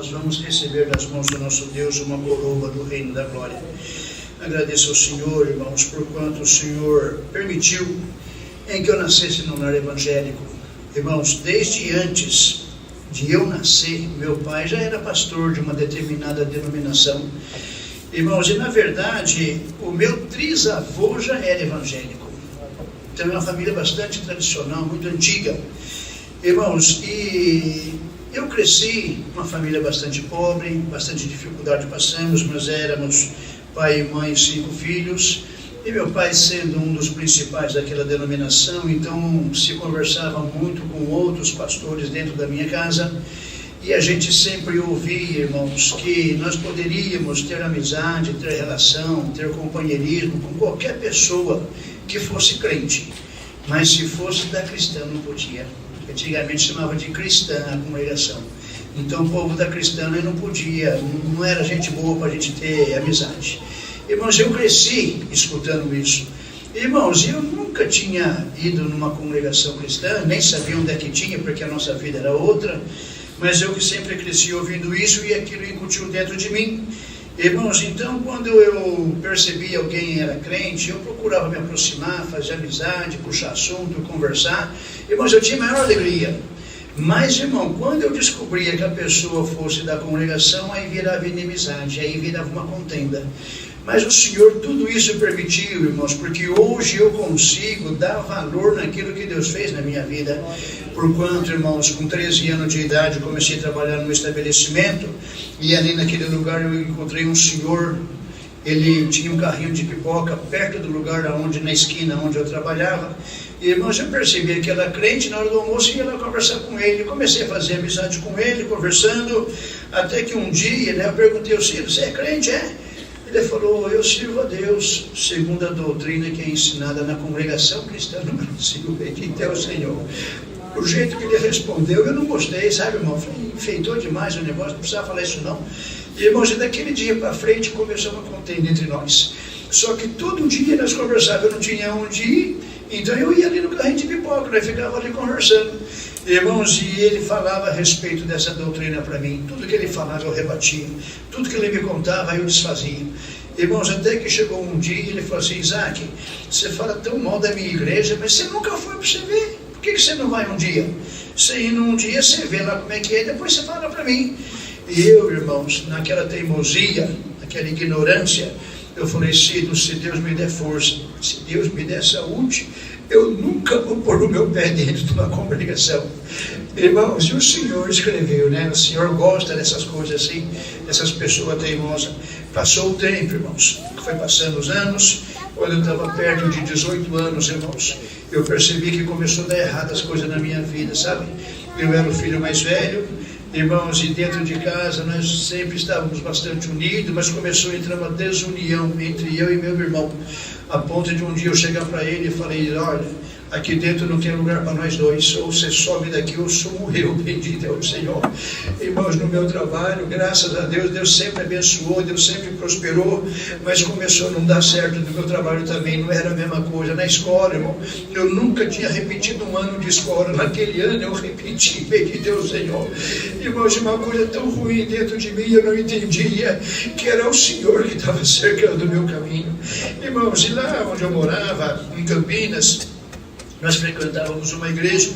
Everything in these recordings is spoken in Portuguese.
Nós vamos receber das mãos do nosso Deus uma coroa do reino da glória. Agradeço ao Senhor, irmãos, por quanto o Senhor permitiu em que eu nascesse num lar evangélico. Irmãos, desde antes de eu nascer, meu pai já era pastor de uma determinada denominação. Irmãos, e na verdade, o meu trisavô já era evangélico. Então é uma família bastante tradicional, muito antiga. Irmãos, e eu cresci numa família bastante pobre, bastante dificuldade passamos, nós éramos pai e mãe, 5 filhos, e meu pai sendo um dos principais daquela denominação, então se conversava muito com outros pastores dentro da minha casa, e a gente sempre ouvia, irmãos, que nós poderíamos ter amizade, ter relação, ter companheirismo com qualquer pessoa que fosse crente, mas se fosse da cristã não podia. Antigamente chamava de cristã a congregação. Então o povo da cristã não podia, não era gente boa para a gente ter amizade. Irmãos, eu cresci escutando isso. Irmãos, eu nunca tinha ido numa congregação cristã, nem sabia onde é que tinha, porque a nossa vida era outra, mas eu que sempre cresci ouvindo isso e aquilo incutiu dentro de mim. Irmãos, então quando eu percebi alguém era crente, eu procurava me aproximar, fazer amizade, puxar assunto, conversar. Irmãos, eu tinha maior alegria. Mas, irmão, quando eu descobria que a pessoa fosse da congregação, aí virava inimizade, aí virava uma contenda. Mas o Senhor tudo isso permitiu, irmãos, porque hoje eu consigo dar valor naquilo que Deus fez na minha vida. Porquanto, irmãos, com 13 anos de idade eu comecei a trabalhar num estabelecimento, e ali naquele lugar eu encontrei um senhor. Ele tinha um carrinho de pipoca perto do lugar onde, na esquina onde eu trabalhava. E, irmãos, eu percebi que ele era crente. Na hora do almoço ia lá conversar com ele. Comecei a fazer amizade com ele, conversando, até que um dia, né, eu perguntei ao Ciro: você é crente, é? Ele falou: eu sirvo a Deus segundo a doutrina que é ensinada na congregação cristã no Brasil. Bendito é o Senhor. O jeito que ele respondeu, eu não gostei, sabe, irmão? Enfeitou demais o negócio, não precisava falar isso não. E, irmãos, daquele dia para frente começou uma contenda entre nós. Só que todo dia nós conversávamos, eu não tinha onde ir, então eu ia ali no carrinho de pipoca, nós ficávamos ali conversando. Irmãos, e ele falava a respeito dessa doutrina para mim. Tudo que ele falava eu rebatia, tudo que ele me contava eu desfazia. Irmãos, até que chegou um dia ele falou assim: Isaac, você fala tão mal da minha igreja, mas você nunca foi para você ver. Por que você não vai um dia? Você indo um dia, você vê lá como é que é, depois você fala para mim. E eu, irmãos, naquela teimosia, naquela ignorância, eu falei: Ciro, se Deus me der força, se Deus me der saúde, eu nunca vou pôr o meu pé dentro de uma congregação. Irmãos, e o Senhor escreveu, né? O Senhor gosta dessas coisas assim, dessas pessoas teimosas. Passou o tempo, irmãos, foi passando os anos. Quando eu estava perto de 18 anos, irmãos, eu percebi que começou a dar errado as coisas na minha vida, sabe? Eu era o filho mais velho, irmãos, e dentro de casa nós sempre estávamos bastante unidos, mas começou a entrar uma desunião entre eu e meu irmão, a ponto de um dia eu chegar para ele e falei: olha, aqui dentro não tem lugar para nós dois, ou você sobe daqui ou sou morreu, bendito é o Senhor. Irmãos, no meu trabalho, graças a Deus, Deus sempre abençoou, Deus sempre prosperou, mas começou a não dar certo no meu trabalho também, não era a mesma coisa. Na escola, irmão, eu nunca tinha repetido um ano de escola, naquele ano eu repeti, bendito é o Senhor. Irmãos, uma coisa tão ruim dentro de mim, eu não entendia que era o Senhor que estava cercando o meu caminho. Irmãos, e lá onde eu morava, em Campinas, nós frequentávamos uma igreja,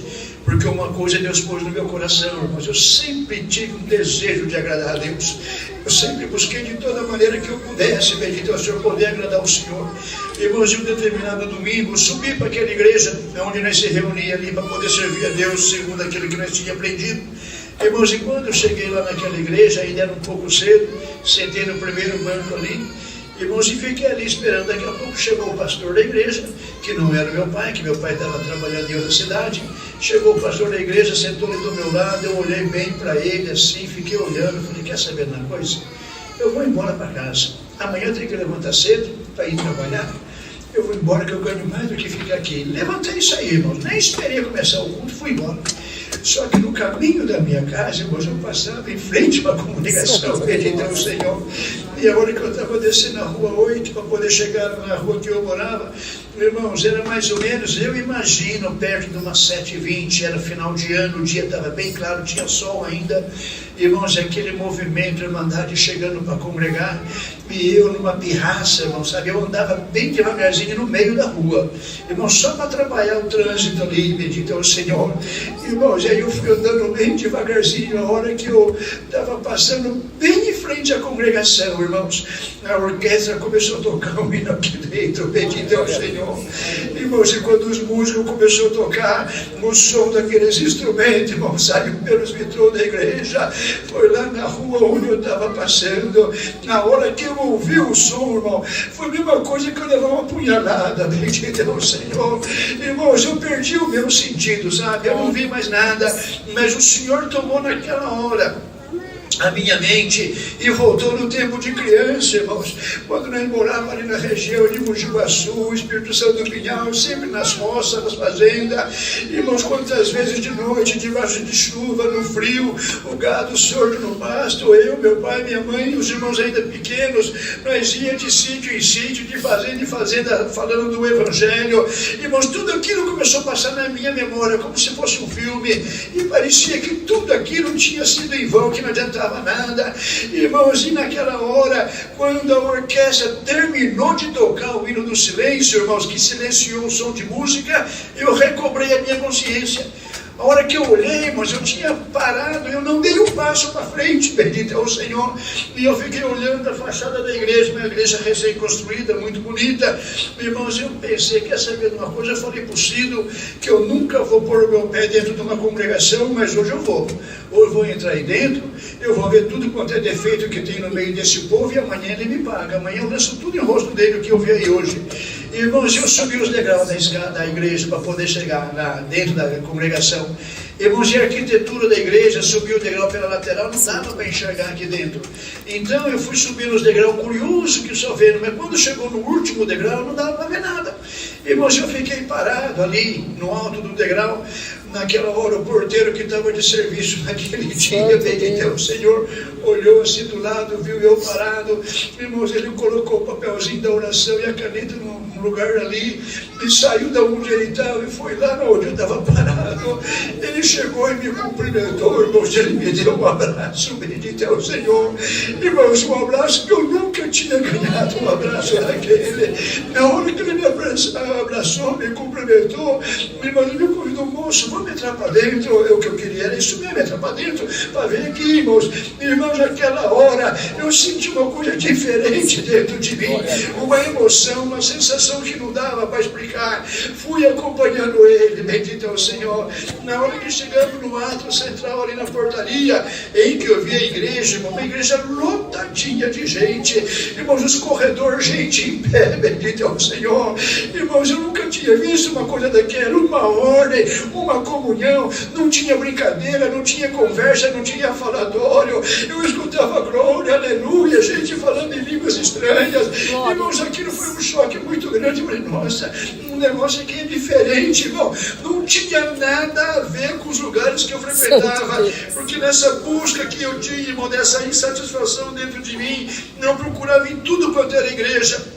porque uma coisa Deus pôs no meu coração, irmãos. Eu sempre tive um desejo de agradar a Deus. Eu sempre busquei de toda maneira que eu pudesse, bendito é o Senhor, poder agradar o Senhor. Irmãos, em um determinado domingo, subi para aquela igreja, onde nós se reuníamos ali para poder servir a Deus, segundo aquilo que nós tínhamos aprendido. Irmãos, e quando eu cheguei lá naquela igreja, ainda era um pouco cedo, sentei no primeiro banco ali, irmãos, e fiquei ali esperando. Daqui a pouco chegou o pastor da igreja, que não era meu pai, que meu pai estava trabalhando em outra cidade. Chegou o pastor da igreja, sentou ali do meu lado, eu olhei bem para ele assim, fiquei olhando, falei: quer saber de uma coisa? Eu vou embora para casa, amanhã eu tenho que levantar cedo para ir trabalhar, eu vou embora que eu ganho mais do que ficar aqui. Levantei isso aí, irmãos, nem esperei começar o culto, fui embora. Só que no caminho da minha casa, irmãos, eu passava em frente a uma comunicação, bendito é o Senhor. E a hora que eu estava descendo a rua 8 para poder chegar na rua que eu morava, irmãos, era mais ou menos, eu imagino, perto de umas 7h20, era final de ano, o dia estava bem claro, tinha sol ainda. Irmãos, aquele movimento, Irmandade chegando para congregar, e eu numa pirraça, irmãos, sabe? Eu andava bem devagarzinho no meio da rua, irmãos, só para trabalhar o trânsito ali, bendito é o Senhor. Irmãos, aí eu fui andando bem devagarzinho, a hora que eu estava passando bem em frente à congregação, irmãos, a orquestra começou a tocar um hino aqui dentro, bendito é o Senhor. Irmãos, e quando os músicos começaram a tocar o som daqueles instrumentos, irmãos, saiu pelos vitrôs da igreja, foi lá na rua onde eu estava passando. Na hora que eu ouvi o som, irmão, foi a mesma coisa que eu levar uma punhalada, bendito é o Senhor. Irmãos, eu perdi o meu sentido, sabe? Eu não vi mais nada, mas o Senhor tomou naquela hora a minha mente e voltou no tempo de criança, irmãos, quando nós morávamos ali na região de Mogi Guaçu, Espírito Santo do Pinhal, sempre nas roças, nas fazendas. Irmãos, quantas vezes de noite, debaixo de chuva, no frio, o gado sordo no pasto, eu, meu pai, minha mãe e os irmãos ainda pequenos, nós íamos de sítio em sítio, de fazenda em fazenda, falando do Evangelho. Irmãos, tudo aquilo começou a passar na minha memória como se fosse um filme, e parecia que tudo aquilo tinha sido em vão, que não adiantava nada. Irmãos, e naquela hora, quando a orquestra terminou de tocar o hino do silêncio, irmãos, que silenciou o som de música, eu recobrei a minha consciência. A hora que eu olhei, irmãos, eu tinha parado, eu não dei um passo para frente, bendito é o Senhor, e eu fiquei olhando a fachada da igreja, uma igreja recém-construída, muito bonita. Irmãos, eu pensei, quer saber de uma coisa? Eu falei possível que eu nunca vou pôr o meu pé dentro de uma congregação, mas hoje eu vou. Hoje eu vou entrar aí dentro, eu vou ver tudo quanto é defeito que tem no meio desse povo, e amanhã ele me paga. Amanhã eu lanço tudo em rosto dele, o que eu vi aí hoje. Irmãos, eu subi os degraus da escada da igreja para poder chegar lá dentro da congregação. Irmãos, e a arquitetura da igreja, subiu o degrau pela lateral, não dava para enxergar aqui dentro. Então eu fui subir os degraus, curioso que só vendo, mas quando chegou no último degrau, não dava para ver nada. Irmãos, eu fiquei parado ali, no alto do degrau. Naquela hora, o porteiro que estava de serviço naquele dia, bendito o Senhor, olhou assim do lado, viu eu parado. Irmãos, ele colocou o papelzinho da oração e a caneta num lugar ali, e saiu da onde ele estava e foi lá onde eu estava parado. Ele chegou e me cumprimentou, irmãos, ele me deu um abraço, bendito é o Senhor. Irmãos, um abraço que eu nunca tinha ganhado, um abraço daquele. Na hora que ele me abraçou, me cumprimentou, irmãos, ele me convidou, moço, vamos entrar para dentro. O que eu queria era isso mesmo, entrar para dentro, para ver aqui, irmãos. Irmãos, naquela hora, eu senti uma coisa diferente dentro de mim, uma emoção, uma sensação que não dava para explicar. Fui acompanhando ele, bendito é o Senhor. Na hora que chegamos no ato central, ali na portaria, em que eu vi a igreja, irmão, uma igreja lotadinha de gente, irmãos, os corredores, gente em pé, bendito é o Senhor. Irmãos, eu nunca tinha visto uma coisa daquela, uma ordem, uma comunhão, não tinha brincadeira, não tinha conversa, não tinha falatório. Eu escutava glória, aleluia, gente falando em línguas estranhas. Irmãos, aquilo foi um choque muito grande. Eu falei, nossa, um negócio aqui é diferente, irmão. Não tinha nada a ver com os lugares que eu frequentava, porque nessa busca que eu tinha, irmão, dessa insatisfação dentro de mim, eu procurava em tudo quanto era igreja.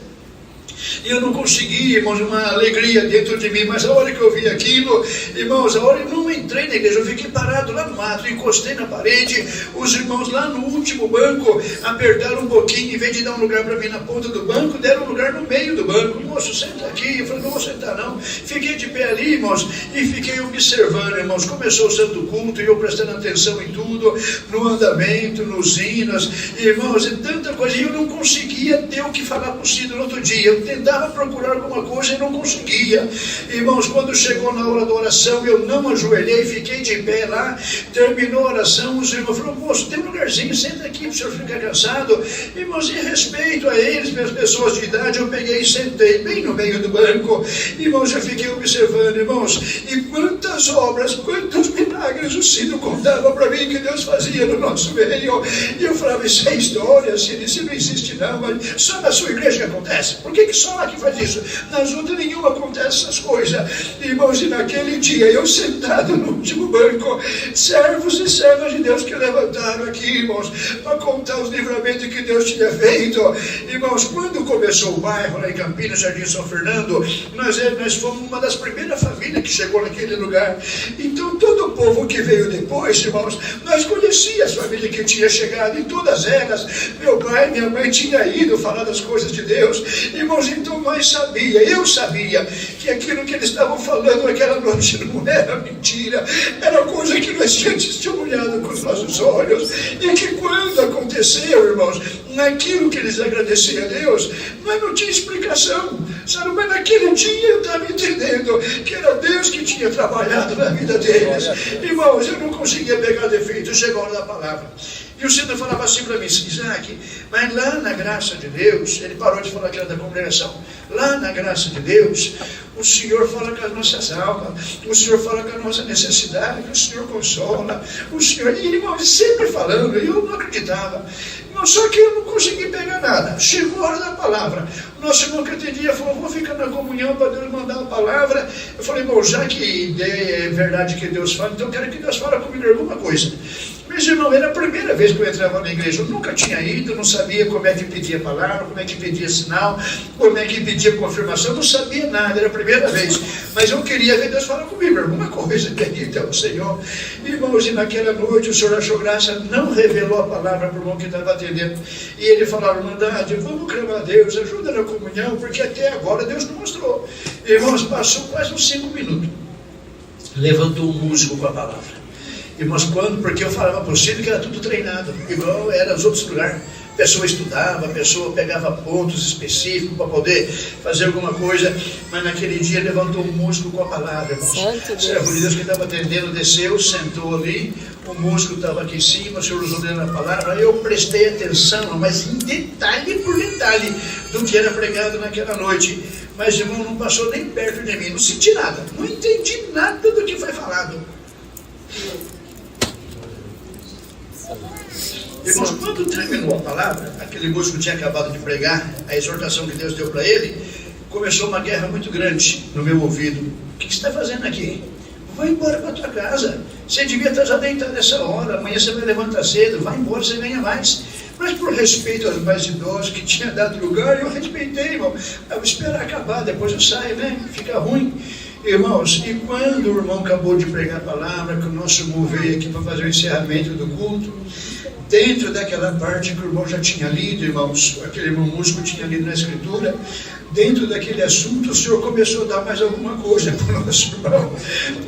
E eu não conseguia, irmãos, uma alegria dentro de mim. Mas a hora que eu vi aquilo, irmãos, a hora eu não entrei na igreja, eu fiquei parado lá no ato, encostei na parede. Os irmãos lá no último banco apertaram um pouquinho, em vez de dar um lugar para mim na ponta do banco, deram um lugar no meio do banco. Moço, senta aqui. Eu falei, não vou sentar não. Fiquei de pé ali, irmãos, e fiquei observando, irmãos. Começou o santo culto e eu prestando atenção em tudo, no andamento, nos hinos, irmãos, e tanta coisa. E eu não conseguia ter o que falar para o Cid no outro dia. Eu tentava procurar alguma coisa e não conseguia. Irmãos, quando chegou na hora da oração, eu não ajoelhei, fiquei de pé lá. Terminou a oração, os irmãos falaram, moço, tem um lugarzinho, senta aqui para o senhor ficar cansado. Irmãos, em respeito a eles, minhas pessoas de idade, eu peguei e sentei bem no meio do banco. Irmãos, eu fiquei observando, irmãos, e quantas obras, quantos milagres o Ciro contava para mim que Deus fazia no nosso meio. E eu falava, isso é história, Ciro, isso não existe não, mas só na sua igreja que acontece. Por que só lá que faz isso? Nas outras nenhuma acontece essas coisas. Irmãos, e naquele dia, eu sentado no último banco, servos e servas de Deus que levantaram aqui, irmãos, para contar os livramentos que Deus tinha feito. Irmãos, quando começou o bairro lá em Campinas, Jardim São Fernando, nós fomos uma das primeiras famílias que chegou naquele lugar. Então todo o povo que veio depois, irmãos, nós conhecemos conhecia as famílias que tinha chegado, em todas elas, meu pai e minha mãe tinham ido falar das coisas de Deus. Irmãos, então nós eu sabia que aquilo que eles estavam falando naquela noite não era mentira, era coisa que nós tínhamos testemunhado com os nossos olhos, e que quando aconteceu, irmãos, naquilo que eles agradeciam a Deus, mas não tinha explicação, sabe? Mas naquele dia eu estava entendendo que era Deus que tinha trabalhado na vida deles. Irmãos, eu não conseguia pegar defeito. Chegou a hora da palavra, e o Senhor falava assim para mim: Isaac, mas lá na graça de Deus, ele parou de falar que era da congregação, lá na graça de Deus, o Senhor fala com as nossas almas, o Senhor fala com a nossa necessidade, o Senhor consola, o Senhor, e irmãos, sempre falando, e eu não acreditava. Só que eu não consegui pegar nada. Chegou a hora da palavra. O nosso irmão que atendia falou: vou ficar na comunhão para Deus mandar a palavra. Eu falei: bom, já que é verdade que Deus fala, então eu quero que Deus fale comigo alguma coisa. Mas, irmão, era a primeira vez que eu entrava na igreja. Eu nunca tinha ido, não sabia como é que pedia palavra, como é que pedia sinal, como é que pedia confirmação, não sabia nada, era a primeira vez. Mas eu queria ver Deus falar comigo, alguma coisa, bendito é o Senhor. Irmãos, e naquela noite o Senhor achou graça, não revelou a palavra para o irmão que estava atendendo. E ele falava: irmandade, vamos clamar a Deus, ajuda na comunhão, porque até agora Deus não mostrou. Irmãos, passou quase uns 5 minutos. Levantou um músico com a palavra. Irmãos, quando? Porque eu falava para você que era tudo treinado, igual era nos outros lugares. A pessoa estudava, a pessoa pegava pontos específicos para poder fazer alguma coisa, mas naquele dia levantou um músico com a palavra, irmãos. O servo de Deus que estava atendendo desceu, sentou ali, o músico estava aqui em cima, o Senhor usou dentro da palavra. Eu prestei atenção, mas em detalhe por detalhe, do que era pregado naquela noite. Mas, irmão, não passou nem perto de mim, não senti nada, não entendi nada do que foi falado. Irmãos, quando terminou a palavra, aquele músico tinha acabado de pregar, a exortação que Deus deu para ele, começou uma guerra muito grande no meu ouvido. O que você está fazendo aqui? Vai embora para a tua casa. Você devia estar já deitado nessa hora, amanhã você vai levantar cedo, vai embora, você ganha mais. Mas por respeito aos mais idosos que tinha dado lugar, eu respeitei, irmão. Eu vou esperar acabar, depois eu saio, né? Fica ruim. Irmãos, e quando o irmão acabou de pregar a palavra, que o nosso irmão veio aqui para fazer o encerramento do culto, dentro daquela parte que o irmão já tinha lido, irmãos, aquele irmão músico tinha lido na Escritura, dentro daquele assunto, o Senhor começou a dar mais alguma coisa para o nosso irmão.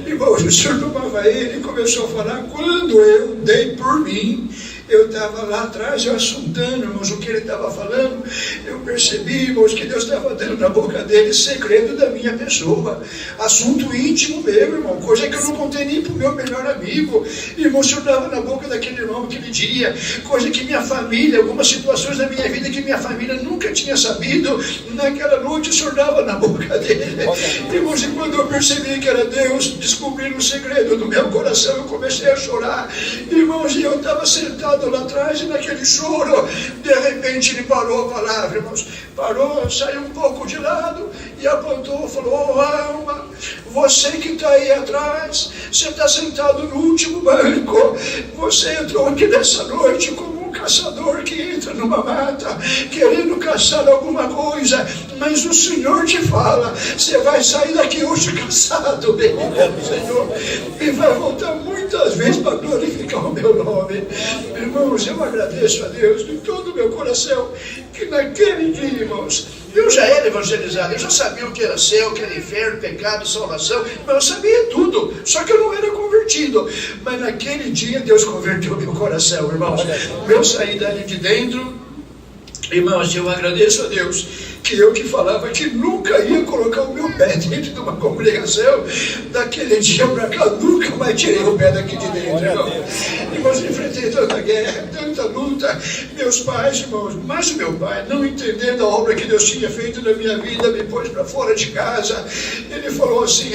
Irmãos, o Senhor tomava ele e começou a falar: quando eu dei por mim, eu estava lá atrás, eu assuntando, irmãos, o que ele estava falando, eu percebi, irmãos, que Deus estava dando na boca dele segredo da minha pessoa, assunto íntimo meu, irmão, coisa que eu não contei nem para o meu melhor amigo. Irmão, o Senhor dava na boca daquele irmão aquele dia, coisa que minha família, algumas situações da minha vida que minha família nunca tinha sabido, naquela noite o Senhor dava na boca dele. Irmãos, e quando eu percebi que era Deus descobrindo o segredo do meu coração, eu comecei a chorar. Irmãos, e eu estava sentado lá atrás, e naquele choro, de repente ele parou a palavra, irmãos, parou, saiu um pouco de lado e apontou, falou: oh, alma, você que está aí atrás, você está sentado no último banco, você entrou aqui nessa noite como um caçador que entra numa mata, querendo caçar alguma coisa, mas o Senhor te fala: você vai sair daqui hoje caçado, bendito Senhor, e vai voltar muitas vezes para glorificar o meu nome. Irmãos, eu agradeço a Deus de todo o meu coração, que naquele dia, irmãos, eu já era evangelizado, eu já sabia o que era céu, o que era inferno, pecado, salvação, mas eu sabia tudo, só que eu não era convertido. Mas naquele dia Deus converteu meu coração, irmãos. Eu saí dali de dentro, irmãos, eu agradeço a Deus, que eu que falava que nunca ia colocar o meu pé dentro de uma congregação, daquele dia para cá, nunca mais tirei o pé daqui de dentro, irmão. Irmãos, enfrentei tanta guerra, tanta luta, meus pais, irmãos, mas o meu pai, não entendendo a obra que Deus tinha feito na minha vida, me pôs para fora de casa. Ele falou assim: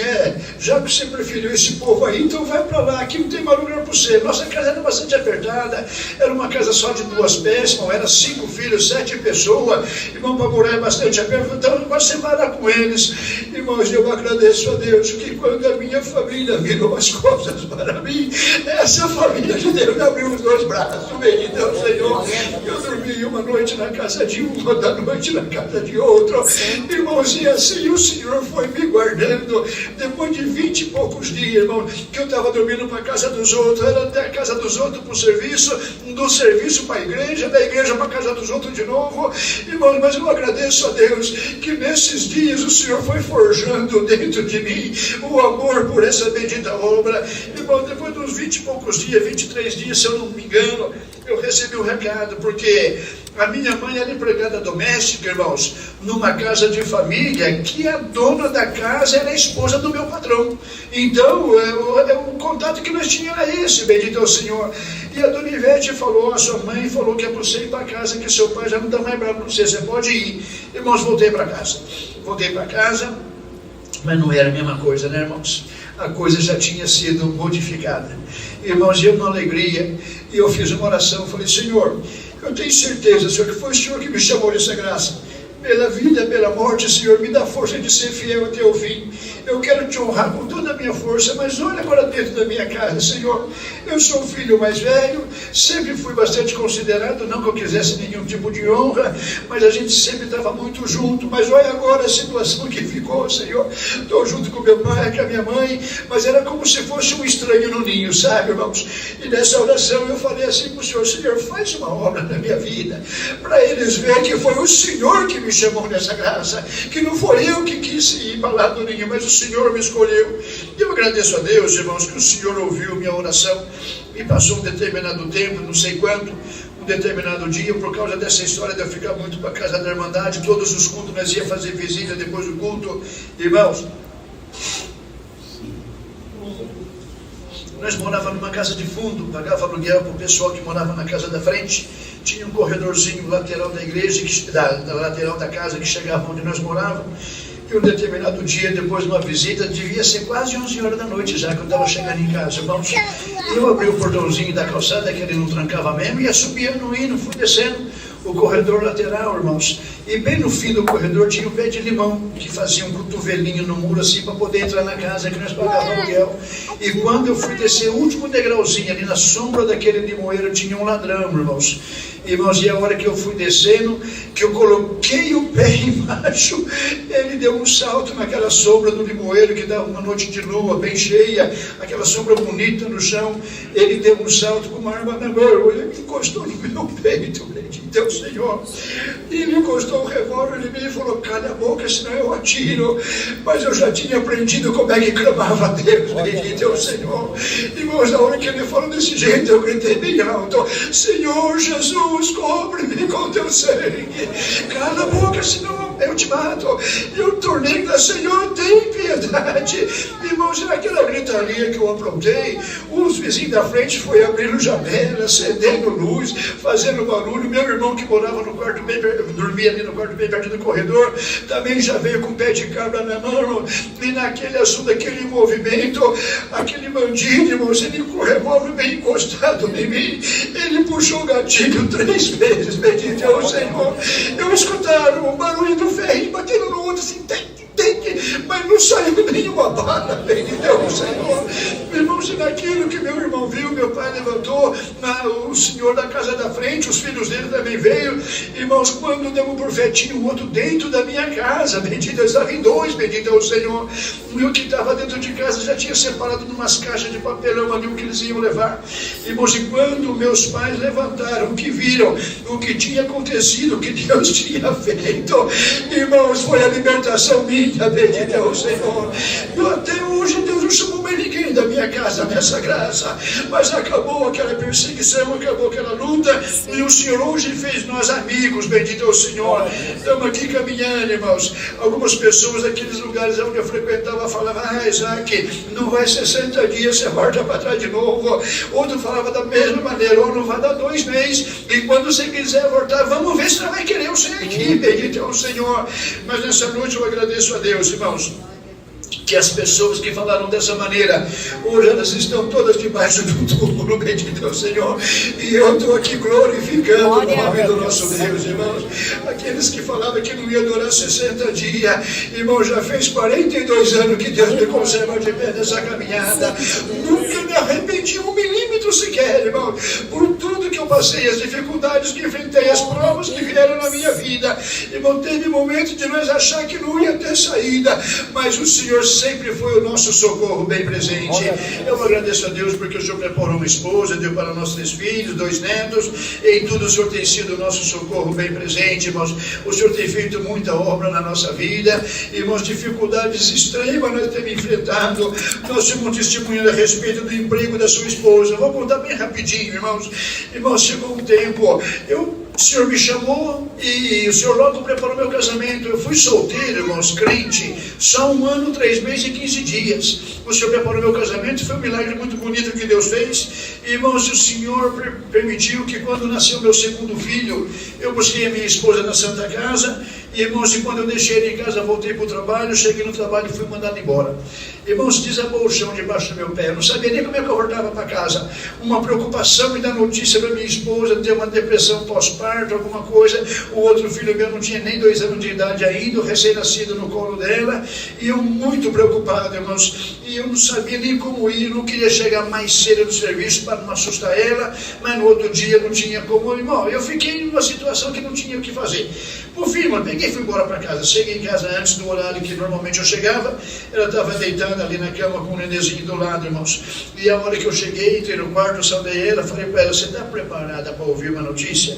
já que você preferiu esse povo aí, então vai para lá, aqui não tem mais lugar para você. Nossa casa era bastante apertada, era uma casa só de 2 pés, irmão, era 5 filhos, 7 pessoas, irmão, para morar bastante aperto, então você vai lá com eles. Irmãos, eu agradeço a Deus que quando a minha família virou as costas para mim, essa família de Deus abriu os 2 braços, bendito é o Senhor. Eu dormi dormia uma noite na casa de um, outra noite na casa de outro. Irmãos, e assim o Senhor foi me guardando. Depois de 20 e poucos dias, irmão, que eu estava dormindo para a casa dos outros, era até a casa dos outros para o serviço, do serviço para a igreja, da igreja para a casa dos outros de novo. Irmãos, mas eu agradeço a Deus que nesses dias o Senhor foi forjando dentro de mim o amor por essa bendita obra. Irmão, depois de uns 20 e poucos dias, 23 dias, se eu não me engano, eu recebi um recado, porque a minha mãe era empregada doméstica, irmãos, numa casa de família, que a dona da casa era a esposa do meu patrão. Então, o contato que nós tínhamos era esse, bendito é o Senhor. E a dona Ivete falou, a sua mãe falou que é para você ir para casa, que seu pai já não está mais bravo com você, você pode ir. Irmãos, voltei para casa. Voltei para casa, mas não era a mesma coisa, né, irmãos? A coisa já tinha sido modificada. Irmãos, eu na alegria, e eu fiz uma oração, falei, Senhor, eu tenho certeza, Senhor, que foi o Senhor que me chamou nessa graça. Pela vida, pela morte, Senhor, me dá força de ser fiel até o fim. Eu quero te honrar com toda a minha força, mas olha agora dentro da minha casa, Senhor. Eu sou o filho mais velho, sempre fui bastante considerado, não que eu quisesse nenhum tipo de honra, mas a gente sempre estava muito junto. Mas olha agora a situação que ficou, Senhor. Estou junto com meu pai, com a minha mãe, mas era como se fosse um estranho no ninho, sabe, irmãos? E nessa oração eu falei assim para o Senhor, Senhor, faz uma obra na minha vida, para eles verem que foi o Senhor que me chamou nessa graça, que não foi eu que quis ir para lá do ninho, mas o Senhor me escolheu. E eu agradeço a Deus, irmãos, que o Senhor ouviu minha oração e passou um determinado tempo, não sei quanto, um determinado dia, por causa dessa história de eu ficar muito para a casa da Irmandade, todos os cultos nós ia fazer visita depois do culto. Irmãos, nós morávamos numa casa de fundo, pagava aluguel para o pessoal que morava na casa da frente. Tinha um corredorzinho lateral da igreja, da lateral da casa que chegava onde nós morávamos. E um determinado dia, depois de uma visita, devia ser quase 11 horas da noite já, que eu estava chegando em casa, irmãos. Eu abri o portãozinho da calçada, que ele não trancava mesmo, ia subindo, indo, fui descendo o corredor lateral, irmãos. E bem no fim do corredor tinha um pé de limão, que fazia um cotovelinho no muro assim, para poder entrar na casa que nós pagávamos aluguel. E quando eu fui descer o último degrauzinho, ali na sombra daquele limoeiro, tinha um ladrão, irmãos. Irmãos, e a hora que eu fui descendo, que eu coloquei o pé embaixo, ele deu um salto naquela sombra do limoeiro, que dava uma noite de lua bem cheia, aquela sombra bonita no chão. Ele deu um salto com uma arma na mão, ele me encostou no meu peito, bendito é o Senhor. E ele encostou o revólver em mim e falou, cala a boca, senão eu atiro. Mas eu já tinha aprendido como é que clamava a Deus, bendito é o Senhor. Irmãos, na hora que ele falou desse jeito, eu gritei bem alto, Senhor Jesus, cobre-me com teu sangue. Cala a boca, senão eu te mato. E eu tornei para Senhor, tem piedade. Irmãos, naquela gritaria que eu aprontei, os vizinhos da frente foi abrindo janelas, acendendo luz, fazendo barulho. Meu irmão que morava no quarto bem, dormia ali no quarto bem perto do corredor, também já veio com o pé de cabra na mão. E naquele assunto, aquele movimento, aquele bandido, irmãos, ele com o revólver bem encostado em mim, ele puxou o gatilho 3 vezes, bendito é o Senhor. Eu escutava o barulho do ferrinho batendo no outro assim, mas não saiu nenhuma bala, bendito é o Senhor. Irmãos, e naquilo que meu irmão viu, meu pai levantou, o senhor da casa da frente, os filhos dele também veio. Irmãos, quando deu um profetinho, o outro dentro da minha casa, bendito, eu estava em 2, bendito é o Senhor. E o que estava dentro de casa já tinha separado de umas caixas de papelão ali o que eles iam levar. Irmãos, e quando meus pais levantaram, que viram o que tinha acontecido, o que Deus tinha feito, irmãos, foi a libertação minha, bendito é o Senhor. Eu até hoje Deus não chamou mais ninguém da minha casa nessa graça, mas acabou aquela perseguição, acabou aquela luta, e o Senhor hoje fez nós amigos, bendito é o Senhor. Estamos aqui caminhando, irmãos. Algumas pessoas daqueles lugares onde eu frequentava falavam, Isaac, não vai 60 dias, você volta para trás de novo. Outro falava da mesma maneira, ou não vai dar 2 meses, e quando você quiser voltar, vamos ver se você vai querer eu ser aqui, bendito é o Senhor. Mas nessa noite eu agradeço a Deus, irmãos, que as pessoas que falaram dessa maneira, hoje elas estão todas debaixo do túmulo, bendito é o Senhor, e eu estou aqui glorificando o nome do nosso Deus, irmãos. Aqueles que falavam que não ia durar 60 dias, irmão, já fez 42 anos que Deus me conserva de pé nessa caminhada, nunca me arrependi 1 milímetro sequer, irmão, por tudo que eu passei, as dificuldades que enfrentei, as provas que vieram na minha vida, irmão, teve momentos de nós achar que não ia ter saída, mas o Senhor sempre foi o nosso socorro bem presente. Eu agradeço a Deus porque o Senhor preparou uma esposa, deu para nós 3 filhos, 2 netos, em tudo o Senhor tem sido o nosso socorro bem presente, irmãos. O Senhor tem feito muita obra na nossa vida, irmãos, dificuldades extremas nós temos enfrentado. Nós temos testemunhando a respeito do emprego da sua esposa. Eu vou contar bem rapidinho, irmãos. Irmãos, chegou um tempo, o Senhor me chamou e o Senhor logo preparou meu casamento. Eu fui solteiro, irmãos, crente, só 1 ano, 3 meses e 15 dias. O Senhor preparou meu casamento, foi um milagre muito bonito que Deus fez. Irmãos, o Senhor permitiu que quando nasceu meu segundo filho, eu busquei a minha esposa na Santa Casa. E, irmãos, e quando eu deixei ele em casa, voltei para o trabalho, cheguei no trabalho e fui mandado embora. Irmãos, desabou o chão debaixo do meu pé. Eu não sabia nem como é que eu voltava para casa. Uma preocupação me dar notícia para minha esposa, ter uma depressão pós-parto, alguma coisa. O outro filho meu não tinha nem 2 anos de idade ainda, recém-nascido no colo dela. E eu muito preocupado, irmãos. E eu não sabia nem como ir, não queria chegar mais cedo no serviço para não assustar ela, mas no outro dia não tinha como, irmão. Eu fiquei numa situação que não tinha o que fazer. Por fim, irmão, peguei e fui embora para casa. Cheguei em casa antes do horário que normalmente eu chegava. Ela estava deitada ali na cama com um nenenzinho do lado, irmãos. E a hora que eu cheguei, entrei no quarto, saudei ela, falei para ela: você está preparada para ouvir uma notícia?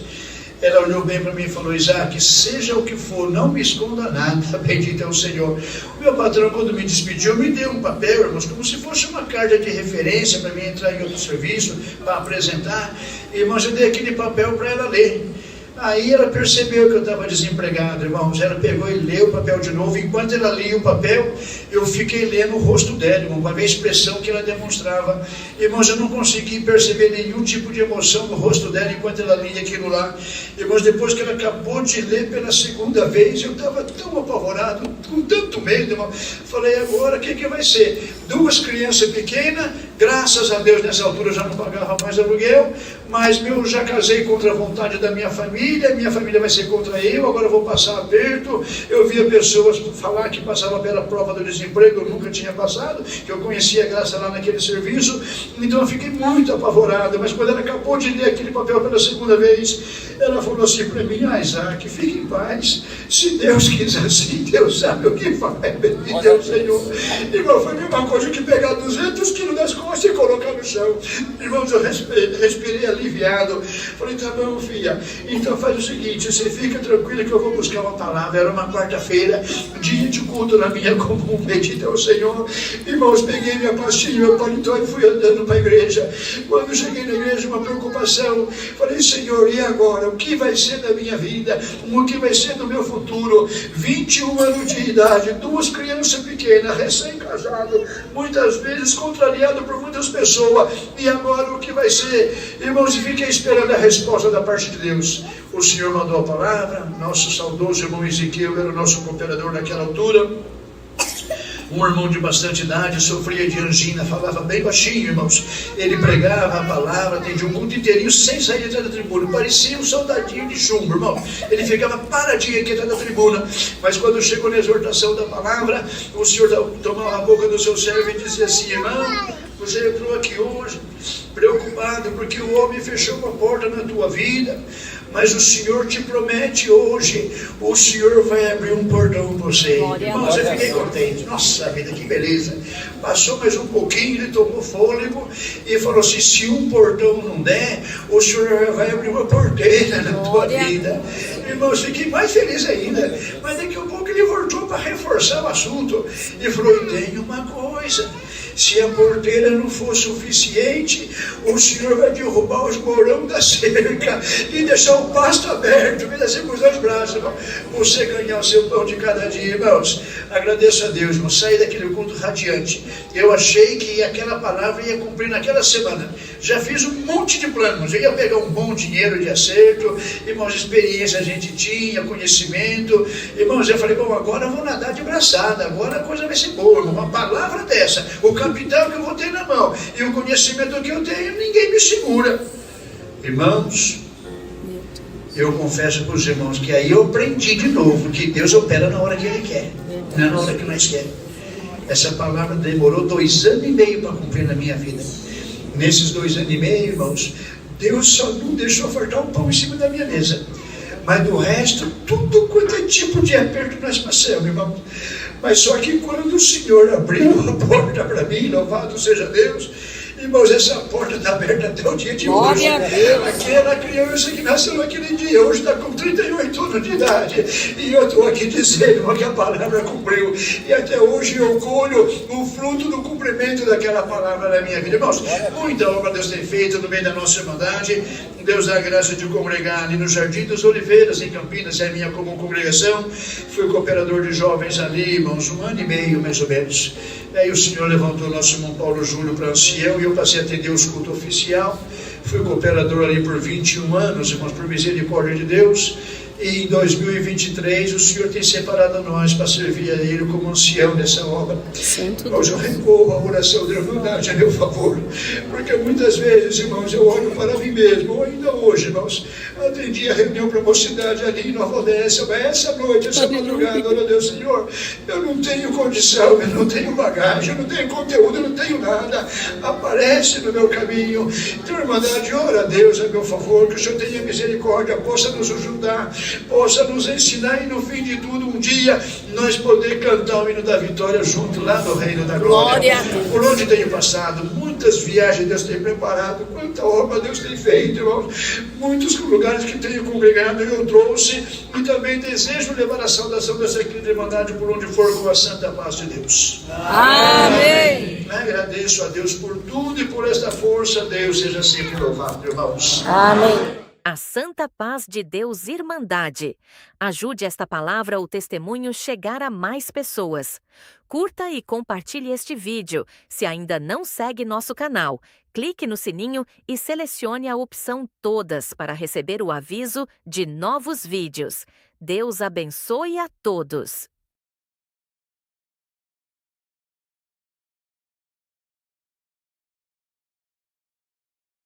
Ela olhou bem para mim e falou: Isaac, seja o que for, não me esconda nada, bendito é o Senhor. O meu patrão, quando me despediu, me deu um papel, irmãos, como se fosse uma carta de referência para mim entrar em outro serviço, para apresentar. Irmãos, eu dei aquele papel para ela ler. Aí ela percebeu que eu estava desempregado, irmãos. Ela pegou e leu o papel de novo. Enquanto ela lia o papel, eu fiquei lendo o rosto dela, irmão, para ver a expressão que ela demonstrava. Irmãos, eu não consegui perceber nenhum tipo de emoção no rosto dela enquanto ela lia aquilo lá. Irmãos, depois que ela acabou de ler pela 2ª vez, eu estava tão apavorado, com tanto medo, irmão. Falei: agora o que vai ser? 2 crianças pequenas, graças a Deus nessa altura eu já não pagava mais aluguel, mas eu já casei contra a vontade da minha família vai ser contra eu, agora eu vou passar aperto. Eu via pessoas falar que passava pela prova do desemprego, eu nunca tinha passado, que eu conhecia a graça lá naquele serviço, então eu fiquei muito apavorado. Mas quando ela acabou de ler aquele papel pela 2ª vez, ela falou assim para mim: Isaac, fique em paz, se Deus quiser assim, Deus sabe o que faz, bendito é o Senhor. Irmão, foi a mesma coisa que pegar 200 quilos das costas e colocar no chão. Irmãos, eu respirei aliviado. Falei: tá bom, filha, então faz o seguinte, você fica tranquila que eu vou buscar uma palavra. Era uma quarta-feira, dia de culto na minha comum, bendito é o Senhor. Irmãos, peguei minha pastinha, meu paletó e fui andando para a igreja. Quando cheguei na igreja, uma preocupação. Falei: Senhor, e agora? O que vai ser da minha vida? O que vai ser do meu futuro? 21 anos de idade, 2 crianças pequenas, recém-casado, muitas vezes contrariado por muitas pessoas. E agora o que vai ser? Irmãos, e fiquei esperando a resposta da parte de Deus. O Senhor mandou a palavra. Nosso saudoso irmão Ezequiel era o nosso cooperador naquela altura. Um irmão de bastante idade, sofria de angina, falava bem baixinho, irmãos. Ele pregava a palavra, atendia um culto inteirinho sem sair de trás da tribuna. Parecia um soldadinho de chumbo, irmão. Ele ficava paradinho aqui atrás da tribuna. Mas quando chegou na exortação da palavra, o Senhor tomava a boca do seu servo e dizia assim: irmão, você entrou aqui hoje preocupado porque o homem fechou uma porta na tua vida, mas o Senhor te promete hoje, o Senhor vai abrir um portão para você. Irmãos, eu fiquei contente. Nossa vida, que beleza. Passou mais um pouquinho, ele tomou fôlego e falou assim: se um portão não der, o Senhor vai abrir uma porteira na tua vida. Irmãos, fiquei mais feliz ainda. Mas daqui a pouco ele voltou para reforçar o assunto e falou: e tem uma coisa, Se a porteira não for suficiente, o Senhor vai derrubar os morão da cerca e deixar o pasto aberto, me descer com os dois braços, irmão. Você ganhar o seu pão de cada dia, irmãos. Agradeço a Deus, irmão. Saí daquele culto radiante. Eu achei que aquela palavra ia cumprir naquela semana. Já fiz um monte de planos. Eu ia pegar um bom dinheiro de acerto, irmãos, experiência a gente tinha, conhecimento. Irmãos, eu falei, bom, agora eu vou nadar de braçada, agora a coisa vai ser boa, irmão. Uma palavra dessa, o capital que eu vou ter na mão e o conhecimento que eu tenho, ninguém me segura. Irmãos, eu confesso para os irmãos que aí eu aprendi de novo que Deus opera na hora que Ele quer, não é na hora que nós queremos. Essa palavra demorou 2 anos e meio para cumprir na minha vida. Nesses 2 anos e meio, irmãos, Deus só não deixou faltar um pão em cima da minha mesa. Mas do resto, tudo quanto é tipo de aperto nós passamos, irmão. Mas só que quando o Senhor abriu a porta para mim, louvado seja Deus, irmãos, essa porta está aberta até o dia de hoje. Aquela criança que nasceu naquele dia, hoje está com 38 anos de idade. E eu estou aqui dizendo que a palavra cumpriu. E até hoje eu colho o fruto do cumprimento daquela palavra na minha vida. Irmãos, muita obra Deus tem feito no meio da nossa irmandade. Deus dá a graça de congregar ali no Jardim das Oliveiras, em Campinas, é a minha como congregação. Fui cooperador de jovens ali, irmãos, 1 ano e meio mais ou menos. Aí o Senhor levantou o nosso irmão Paulo Júlio para ancião e eu passei a atender os cultos oficial. Fui cooperador ali por 21 anos, irmãos, por misericórdia de Deus. E em 2023 o Senhor tem separado nós para servir a Ele como ancião dessa obra. Hoje eu recorro a oração da irmandade a meu favor, porque muitas vezes, irmãos, eu olho para mim mesmo. Ainda hoje, irmãos, atendi a reunião para a mocidade ali em Nova Odessa, mas essa noite, essa madrugada, olha Deus, Senhor, eu não tenho condição, eu não tenho bagagem, eu não tenho conteúdo, eu não tenho nada. Aparece no meu caminho. Então, irmandade, ora a Deus a meu favor, que o Senhor tenha misericórdia, possa nos ajudar, possa nos ensinar e no fim de tudo, um dia, nós poder cantar o hino da vitória junto lá no reino da glória. Por onde tenho passado, muitas viagens Deus tem preparado, quanta obra Deus tem feito, irmãos. Muitos lugares que tenho congregado eu trouxe e também desejo levar a saudação dessa querida irmandade por onde for com a santa paz de Deus. Amém. Agradeço a Deus por tudo e por esta força. Deus seja sempre louvado, irmãos. Amém. A Santa Paz de Deus Irmandade. Ajude esta palavra ou testemunho chegar a mais pessoas. Curta e compartilhe este vídeo. Se ainda não segue nosso canal, clique no sininho e selecione a opção Todas para receber o aviso de novos vídeos. Deus abençoe a todos.